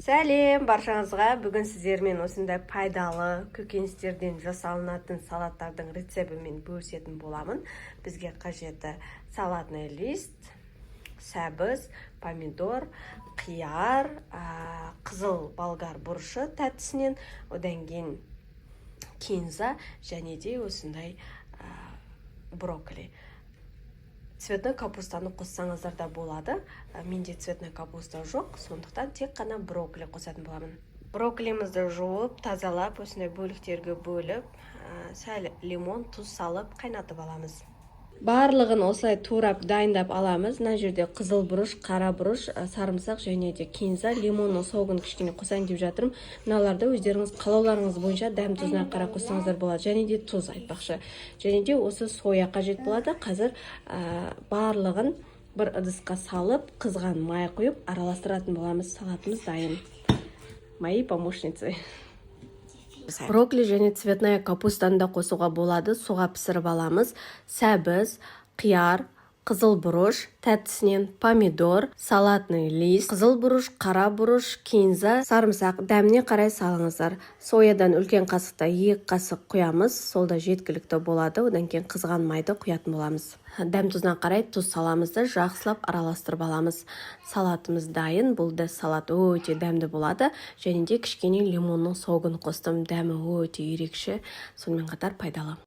Сәлем баршаңызға. Бүгін сіздермен осындай пайдалы көкөністерден жасалынатын салаттардың рецебімен бөлісетін боламын. Бізге қажетті салатный лист, сәбіз, помидор, қияр, қызыл болгар бұрышы тәттісінен, одан кейін кинза және де осындай брокколи. Цветной капустаны қоссаңыздар да болады. Менде цветной капуста жоқ, сондықтан тек қана брокколи қосатын боламын. Брокколимізді жуып, тазалап, осындай бөліктерге бөліп, сәл лимон, тұз салып қайнатып аламыз. Барлығын осылай турап дайындап аламыз. Мына жерде қызыл бұрыш, қара бұрыш, сарымсақ және де кинза, лимонның соғын кішкене қосайын деп жатырмын. Мыналарды өздеріңіз қалауларыңыз бойынша дәм тұзына қарай қоссаңыздар болады. Және де тұз айтпақшы. Және де осы соя қажет болады. Қазір барлығын бір ыдысқа салып, қызған май құйып араластыратын боламыз. Салатымыз дайын. Мои помощницы. Брокколи және цветная капустаны да қосуға болады. Суға пісіріп аламыз. Сәбіз, қияр, қызыл бұрыш, тәттісінен помидор, салатный лист, қызыл бұрыш, қара бұрыш, кинза, сарымсақ. Дәміне қарай салыңыздар. Соядан үлкен қасықта 2 қасық құямыз. Солда жеткілікті болады. Одан кейін қызған майды құятын боламыз. Дәм тұзына қарай тұз саламызды жақсылап араластырып аламыз. Салатымыз дайын. Бұл да салат өте дәмді болады. Және де кішкене лимонның соғын қостым. Дәмі өте ерекше, сонымен қатар пайдалы.